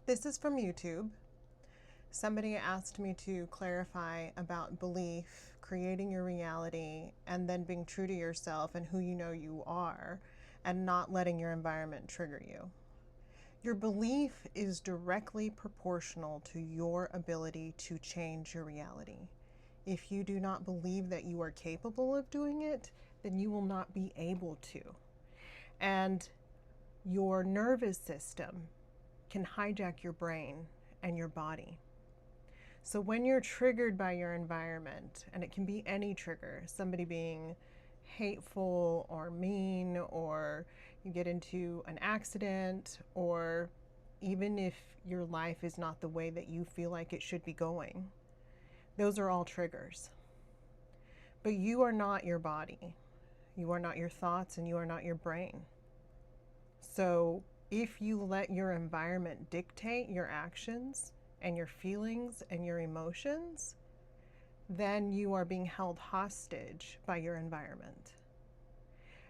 This is from YouTube. Somebody asked me to clarify about belief, creating your reality, and then being true to yourself and who you know you are, and not letting your environment trigger you. Your belief is directly proportional to your ability to change your reality. If you do not believe that you are capable of doing it, then you will not be able to. And your nervous system can hijack your brain and your body. So when you're triggered by your environment, and it can be any trigger, somebody being hateful or mean, or you get into an accident, or even if your life is not the way that you feel like it should be going, those are all triggers. But you are not your body. You are not your thoughts, and you are not your brain. So if you let your environment dictate your actions and your feelings and your emotions, then you are being held hostage by your environment.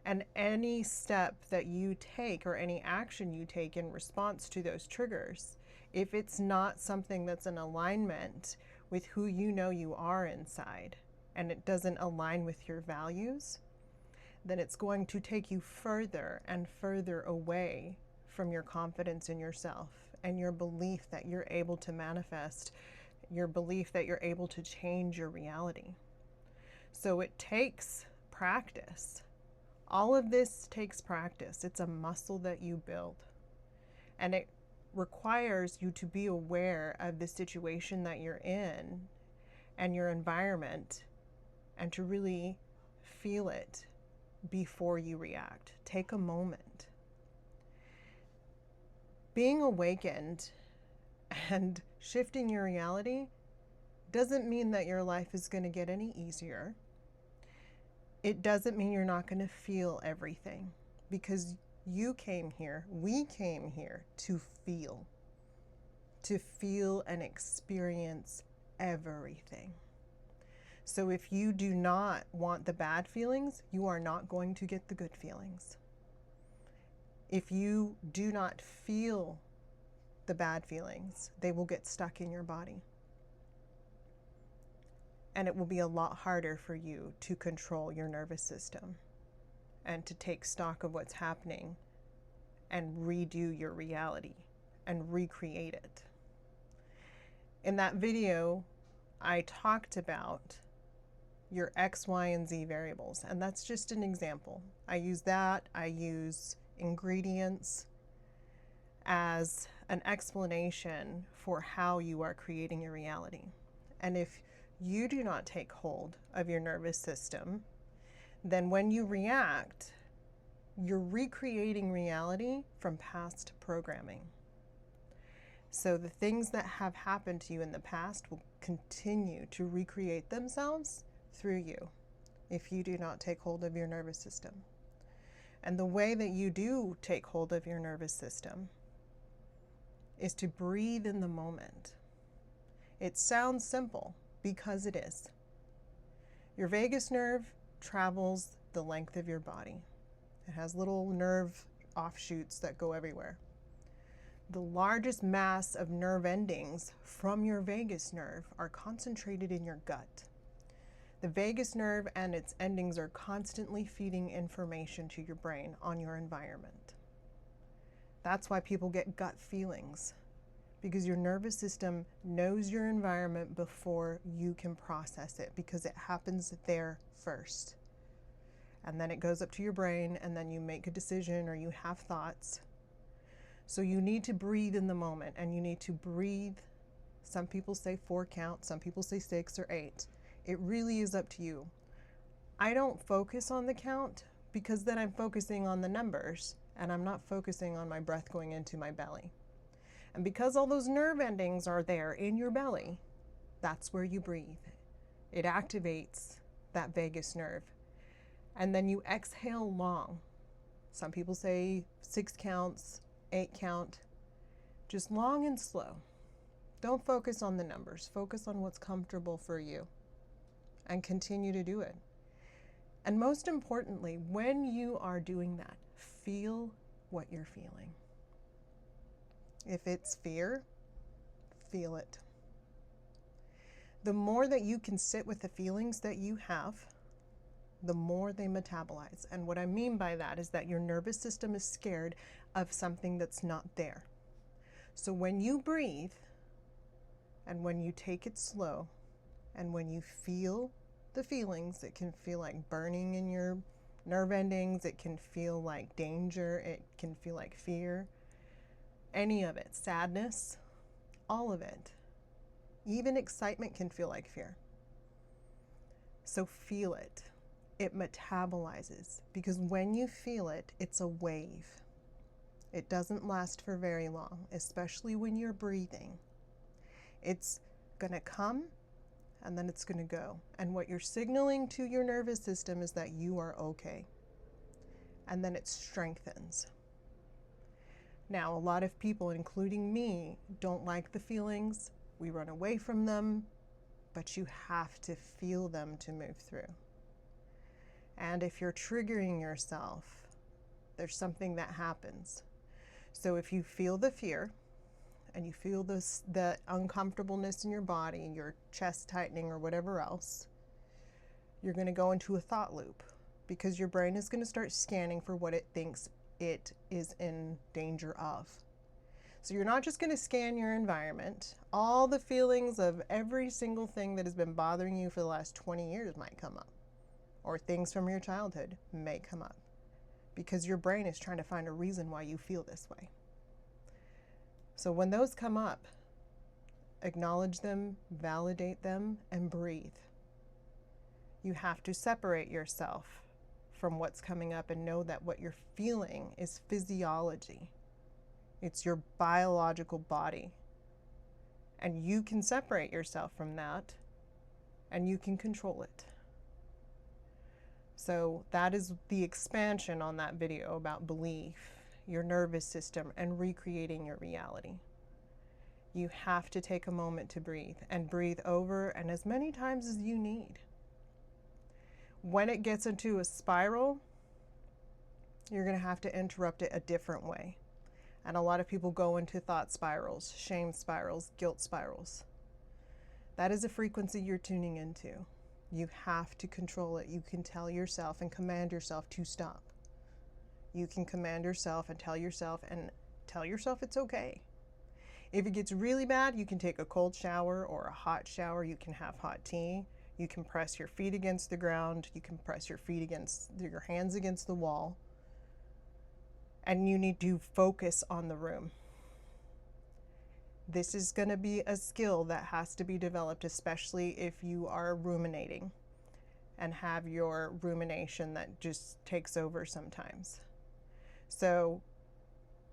And any step that you take or any action you take in response to those triggers, if it's not something that's in alignment with who you know you are inside, and it doesn't align with your values, then it's going to take you further and further away from your confidence in yourself and your belief that you're able to manifest, your belief that you're able to change your reality. So it takes practice. All of this takes practice. It's a muscle that you build. And it requires you to be aware of the situation that you're in and your environment, and to really feel it before you react. Take a moment. Being awakened and shifting your reality doesn't mean that your life is going to get any easier. It doesn't mean you're not going to feel everything, because you came here, we came here to feel and experience everything. So if you do not want the bad feelings, you are not going to get the good feelings. If you do not feel the bad feelings, they will get stuck in your body. And it will be a lot harder for you to control your nervous system and to take stock of what's happening and redo your reality and recreate it. In that video, I talked about your X, Y, and Z variables, and that's just an example. I use that. I use ingredients as an explanation for how you are creating your reality. And if you do not take hold of your nervous system, then when you react, you're recreating reality from past programming. So the things that have happened to you in the past will continue to recreate themselves through you if you do not take hold of your nervous system. And the way that you do take hold of your nervous system is to breathe in the moment. It sounds simple because it is. Your vagus nerve travels the length of your body. It has little nerve offshoots that go everywhere. The largest mass of nerve endings from your vagus nerve are concentrated in your gut. The vagus nerve and its endings are constantly feeding information to your brain on your environment. That's why people get gut feelings, because your nervous system knows your environment before you can process it, because it happens there first. And then it goes up to your brain, and then you make a decision or you have thoughts. So you need to breathe in the moment, and you need to breathe. Some people say 4 counts, some people say 6 or 8. It really is up to you. I don't focus on the count, because then I'm focusing on the numbers and I'm not focusing on my breath going into my belly. And because all those nerve endings are there in your belly, that's where you breathe. It activates that vagus nerve. And then you exhale long. Some people say 6 counts, 8 count, just long and slow. Don't focus on the numbers. Focus on what's comfortable for you, and continue to do it. And most importantly, when you are doing that, feel what you're feeling. If it's fear, feel it. The more that you can sit with the feelings that you have, the more they metabolize. And what I mean by that is that your nervous system is scared of something that's not there. So when you breathe, and when you take it slow, and when you feel the feelings, it can feel like burning in your nerve endings, it can feel like danger, it can feel like fear, any of it, sadness, all of it. Even excitement can feel like fear. So feel it. It metabolizes, because when you feel it, it's a wave. It doesn't last for very long, especially when you're breathing. It's gonna come and then it's gonna go. And what you're signaling to your nervous system is that you are okay. And then it strengthens. Now, a lot of people, including me, don't like the feelings. We run away from them, but you have to feel them to move through. And if you're triggering yourself, there's something that happens. So if you feel the fear and you feel the uncomfortableness in your body, your chest tightening or whatever else, you're going to go into a thought loop, because your brain is going to start scanning for what it thinks it is in danger of. So you're not just going to scan your environment. All the feelings of every single thing that has been bothering you for the last 20 years might come up, or things from your childhood may come up, because your brain is trying to find a reason why you feel this way. So when those come up, acknowledge them, validate them, and breathe. You have to separate yourself from what's coming up and know that what you're feeling is physiology. It's your biological body. And you can separate yourself from that, and you can control it. So that is the expansion on that video about belief, your nervous system, and recreating your reality. You have to take a moment to breathe, and breathe over and as many times as you need. When it gets into a spiral, you're going to have to interrupt it a different way. And a lot of people go into thought spirals, shame spirals, guilt spirals. That is a frequency you're tuning into. You have to control it. You can tell yourself and command yourself to stop. You can command yourself and tell yourself it's okay. If it gets really bad, you can take a cold shower or a hot shower. You can have hot tea. You can press your feet against the ground. You can press your hands against the wall. And you need to focus on the room. This is going to be a skill that has to be developed, especially if you are ruminating and have your rumination that just takes over sometimes. So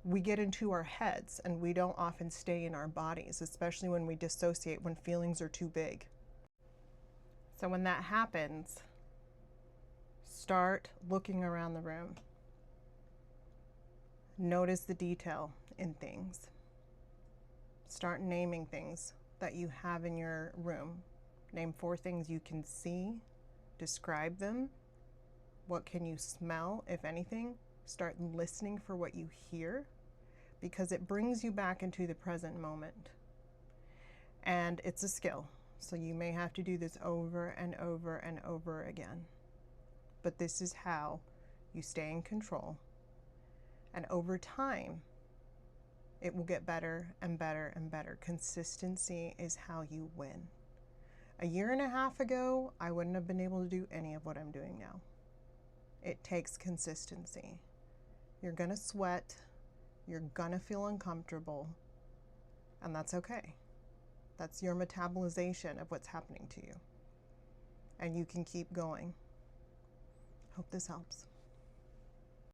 we get into our heads and we don't often stay in our bodies, especially when we dissociate, when feelings are too big. So when that happens, start looking around the room. Notice the detail in things. Start naming things that you have in your room. Name 4 things you can see. Describe them. What can you smell, if anything? Start listening for what you hear, because it brings you back into the present moment. And it's a skill, so you may have to do this over and over and over again. But this is how you stay in control. And over time, it will get better and better and better. Consistency is how you win. A year and a half ago, I wouldn't have been able to do any of what I'm doing now. It takes consistency. You're gonna sweat, you're gonna feel uncomfortable, and that's okay. That's your metabolization of what's happening to you. And you can keep going. Hope this helps.